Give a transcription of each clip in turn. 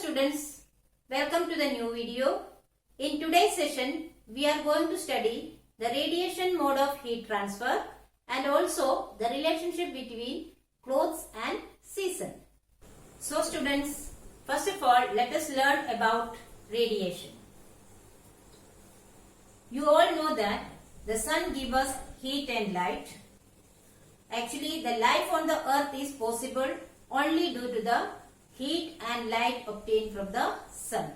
students, welcome to the new video. In today's session, we are going to study the radiation mode of heat transfer and also the relationship between clothes and season. So students, first of all, let us learn about radiation. You all know that the sun gives us heat and light. Actually, the life on the earth is possible only due to the heat and light obtained from the sun.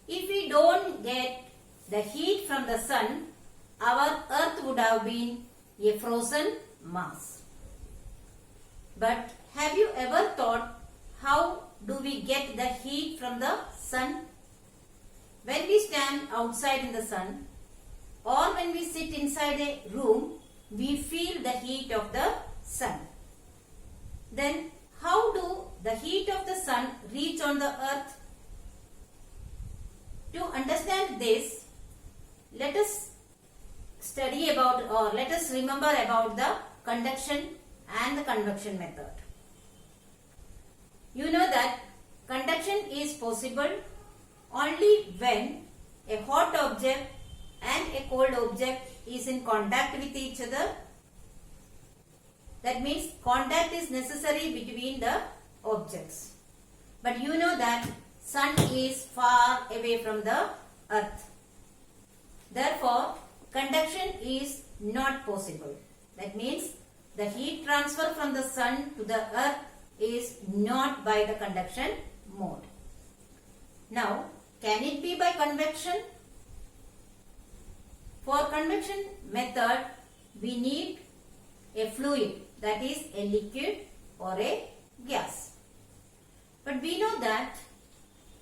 If we don't get the heat from the sun, our earth would have been a frozen mass. But have you ever thought how do we get the heat from the sun? When we stand outside in the sun or when we sit inside a room, we feel the heat of the sun. Then how do the heat of the sun reach on the earth? To understand this, let us study about or let us remember about the conduction and the convection method. You know that conduction is possible only when a hot object and a cold object is in contact with each other. That means contact is necessary between the objects. But you know that sun is far away from the earth. Therefore, conduction is not possible. That means the heat transfer from the sun to the earth is not by the conduction mode. Now, can it be by convection? For convection method, we need a fluid, that is a liquid or a gas. But we know that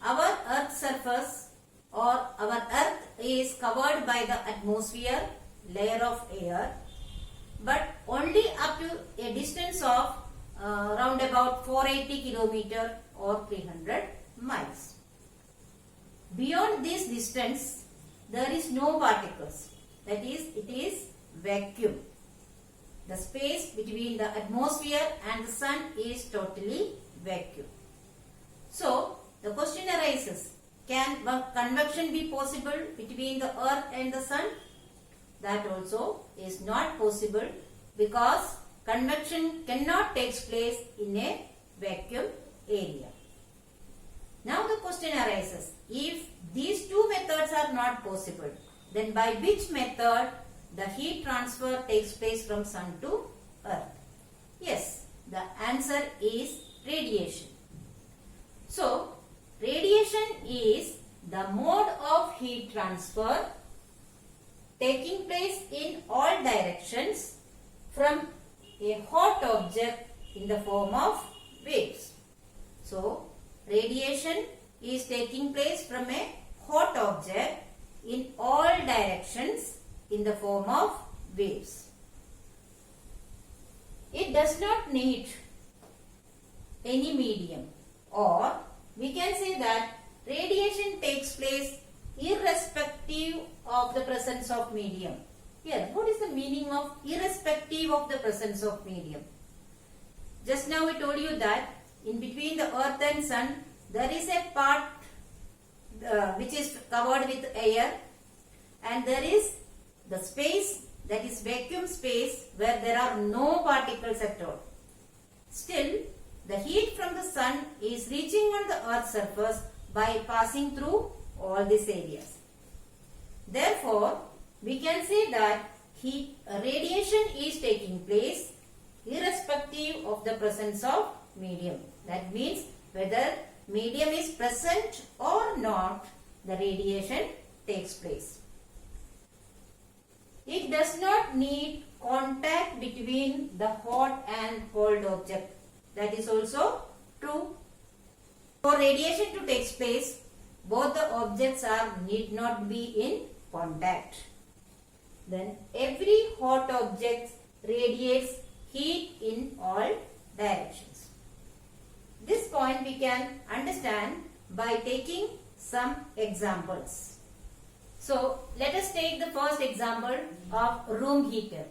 our earth surface or our earth is covered by the atmosphere layer of air, but only up to a distance of round about 480 kilometer or 300 miles. Beyond this distance, there is no particles. That is, it is vacuum. The space between the atmosphere and the sun is totally vacuum. So, the question arises, can convection be possible between the earth and the sun? That also is not possible because convection cannot take place in a vacuum area. Now the question arises, if these two methods are not possible, then by which method the heat transfer takes place from sun to earth? Yes, the answer is radiation. So, radiation is the mode of heat transfer taking place in all directions from a hot object in the form of waves. So, radiation is taking place from a hot object in all directions in the form of waves. It does not need any medium, or we can say that radiation takes place irrespective of the presence of medium. Here, what is the meaning of irrespective of the presence of medium? Just now I told you that in between the earth and sun, there is a part which is covered with air, and there is the space, that is vacuum space, where there are no particles at all. Still, the heat from the sun is reaching on the earth's surface by passing through all these areas. Therefore, we can say that radiation is taking place irrespective of the presence of medium. That means whether medium is present or not, the radiation takes place. It does not need contact between the hot and cold object. That is also true. For radiation to take place, both the objects need not be in contact. Then every hot object radiates heat in all directions. This point we can understand by taking some examples. So, let us take the first example of room heater.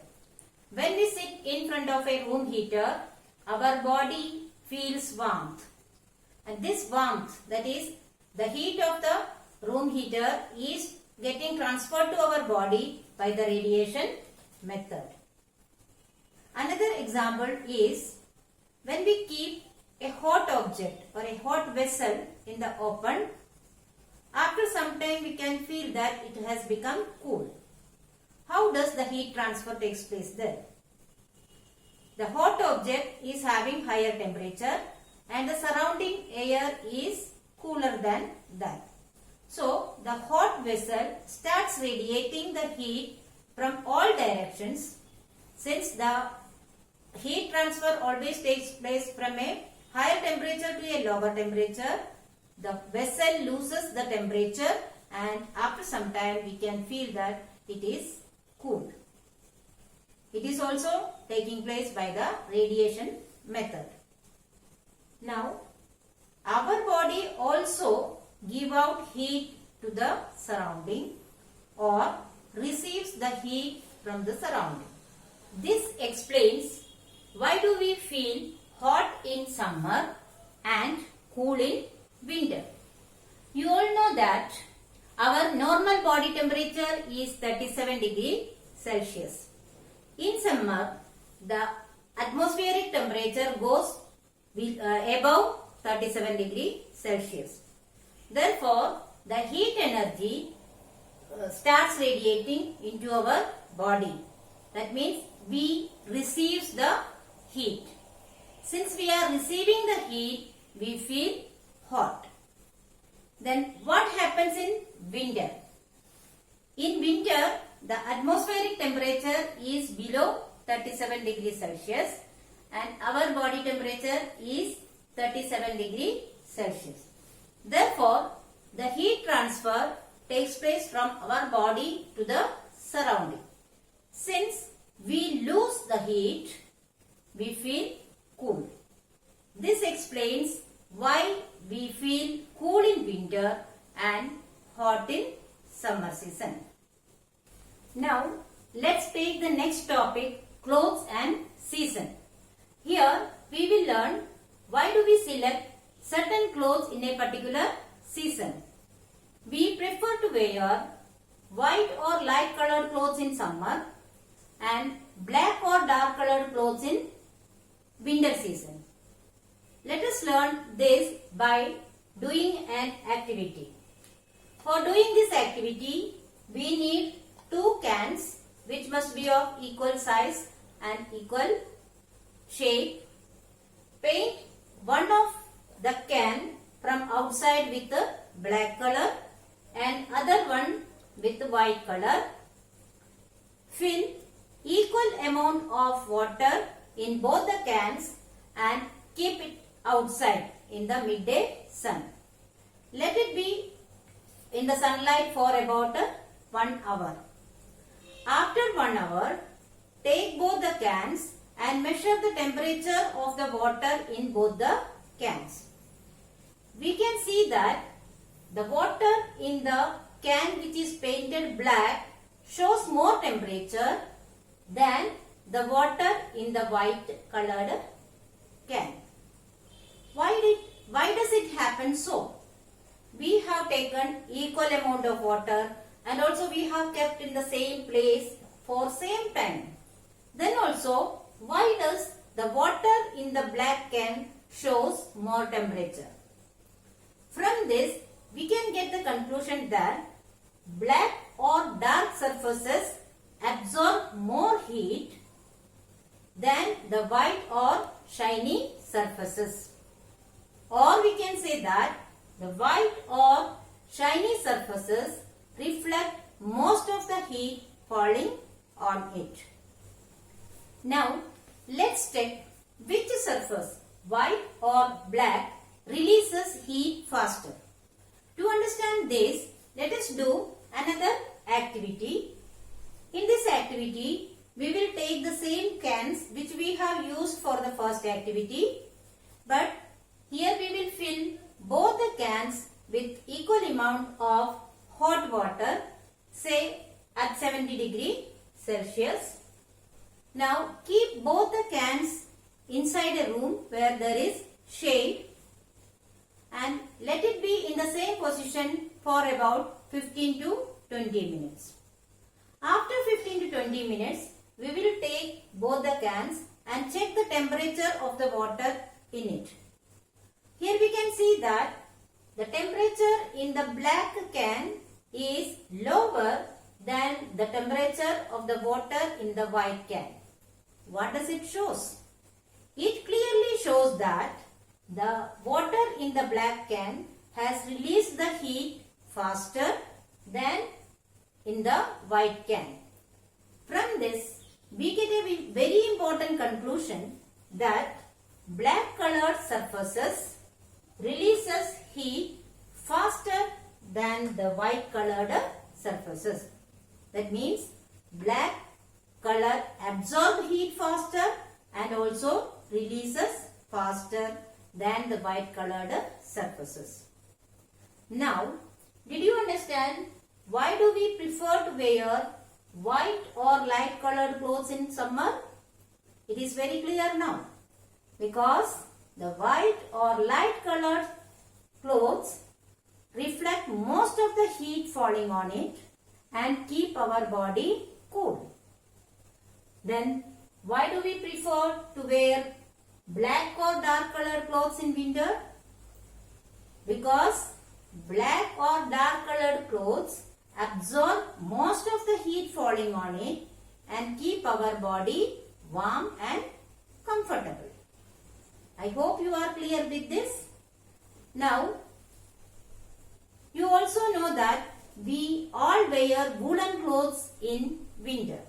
When we sit in front of a room heater, our body feels warmth and this warmth, that is the heat of the room heater, is getting transferred to our body by the radiation method. Another example is when we keep a hot object or a hot vessel in the open, after some time we can feel that it has become cool. How does the heat transfer takes place there? The hot object is having higher temperature and the surrounding air is cooler than that. So, the hot vessel starts radiating the heat from all directions. Since the heat transfer always takes place from a higher temperature to a lower temperature, the vessel loses the temperature and after some time we can feel that it is cool. It is also taking place by the radiation method. Now, our body also give out heat to the surrounding or receives the heat from the surrounding. This explains why do we feel hot in summer and cool in winter. You all know that our normal body temperature is 37 degrees Celsius. In summer, the atmospheric temperature goes above 37 degrees Celsius. Therefore, the heat energy starts radiating into our body. That means we receive the heat. Since we are receiving the heat, we feel hot. Then what happens in winter? In winter, the atmospheric temperature is below 37 degrees Celsius and our body temperature is 37 degrees Celsius. Therefore, the heat transfer takes place from our body to the surrounding. Since we lose the heat, we feel cool. This explains why we feel cool in winter and hot in summer season. Now, let's take the next topic, clothes and season. Here, we will learn why do we select certain clothes in a particular season. We prefer to wear white or light colored clothes in summer and black or dark colored clothes in winter season. Let us learn this by doing an activity. For doing this activity, we need 2 cans which must be of equal size and equal shape. Paint one of the can from outside with the black color and other one with the white color. Fill equal amount of water in both the cans and keep it outside in the midday sun. Let it be in the sunlight for about 1 hour. After 1 hour, take both the cans and measure the temperature of the water in both the cans. We can see that the water in the can which is painted black shows more temperature than the water in the white colored can. Why does it happen so? We have taken equal amount of water and also we have kept in the same place for same time. Then also, why does the water in the black can shows more temperature? From this, we can get the conclusion that black or dark surfaces absorb more heat than the white or shiny surfaces. Or we can say that the white or shiny surfaces reflect most of the heat falling on it. Now, let's check which surface, white or black, releases heat faster. To understand this, let us do another activity. In this activity, we will take the same cans which we have used for the first activity, but here we will fill both the cans with equal amount of hot water, say at 70 degrees Celsius. Now keep both the cans inside a room where there is shade and let it be in the same position for about 15 to 20 minutes. After 15 to 20 minutes, we will take both the cans and check the temperature of the water in it. Here we can see that the temperature in the black can is lower than the temperature of the water in the white can. What does it show? It clearly shows that the water in the black can has released the heat faster than in the white can. From this, we get a very important conclusion that black colored surfaces releases heat faster than the white colored surfaces. That means black color absorbs heat faster and also releases faster than the white colored surfaces. Now, did you understand why do we prefer to wear white or light colored clothes in summer? It is very clear now. Because the white or light colored clothes reflect most of the heat falling on it and keep our body cool. Then why do we prefer to wear black or dark colored clothes in winter? Because black or dark colored clothes absorb most of the heat falling on it and keep our body warm and comfortable. I hope you are clear with this. Now, you also know that we all wear woolen clothes in winter.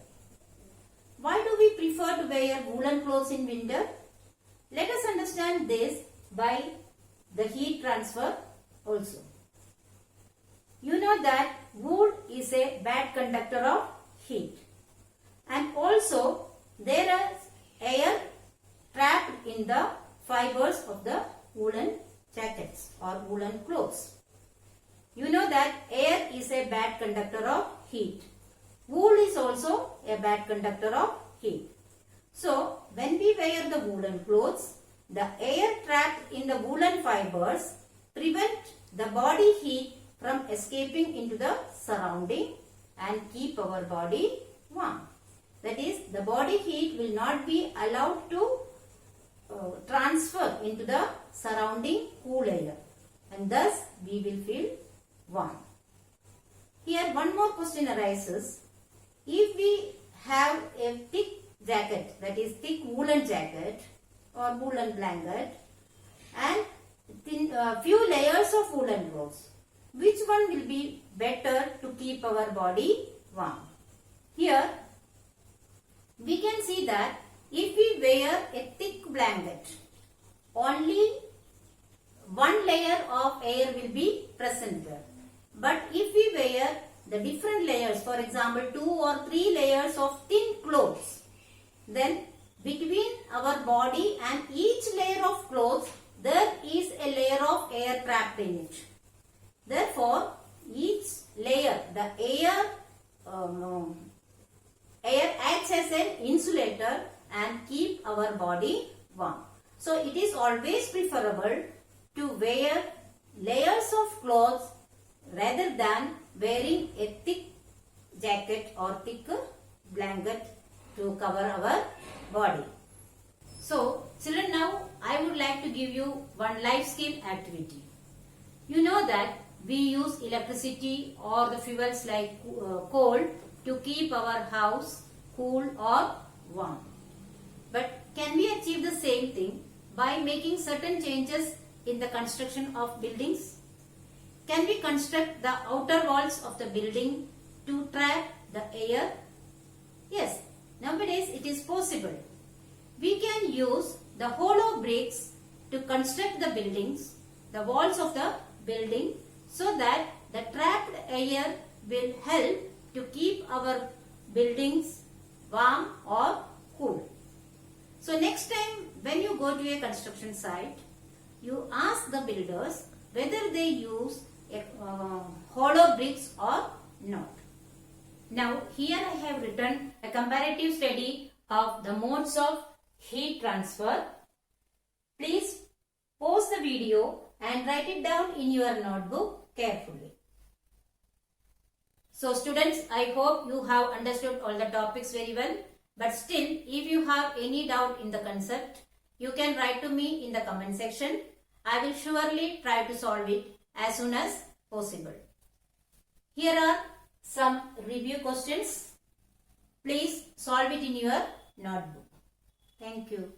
Why do we prefer to wear woolen clothes in winter? Let us understand this by the heat transfer also. You know that wool is a bad conductor of heat, and also there is air trapped in the fibers of the woolen jackets or woolen clothes. You know that air is a bad conductor of heat. Wool is also a bad conductor of heat. So, when we wear the woolen clothes, the air trapped in the woolen fibers prevent the body heat from escaping into the surrounding and keep our body warm. That is, the body heat will not be allowed to transfer into the surrounding cool air, and thus we will feel warm. Here one more question arises. If we have a thick jacket, that is thick woolen jacket or woolen blanket, and few layers of woolen clothes, which one will be better to keep our body warm? Here we can see that if we wear a thick blanket, only one layer of air will be present there. But if we wear the different layers, for example 2 or 3 layers of thin clothes, then between our body and each layer of clothes there is a layer of air trapped in it. Therefore, each layer, the air acts as an insulator and keep our body warm. So, it is always preferable to wear layers of clothes rather than wearing a thick jacket or thick blanket to cover our body. So, children, now I would like to give you one life skill activity. You know that we use electricity or the fuels like coal to keep our house cool or warm. But can we achieve the same thing by making certain changes in the construction of buildings? Can we construct the outer walls of the building to trap the air? Yes, nowadays it is possible. We can use the hollow bricks to construct the buildings, the walls of the building, so that the trapped air will help to keep our buildings warm or cool. So next time when you go to a construction site, you ask the builders whether they use hollow bricks or not. Now here I have written a comparative study of the modes of heat transfer. Please pause the video and write it down in your notebook carefully. So students, I hope you have understood all the topics very well. But still, if you have any doubt in the concept, you can write to me in the comment section. I will surely try to solve it as soon as possible. Here are some review questions. Please solve it in your notebook. Thank you.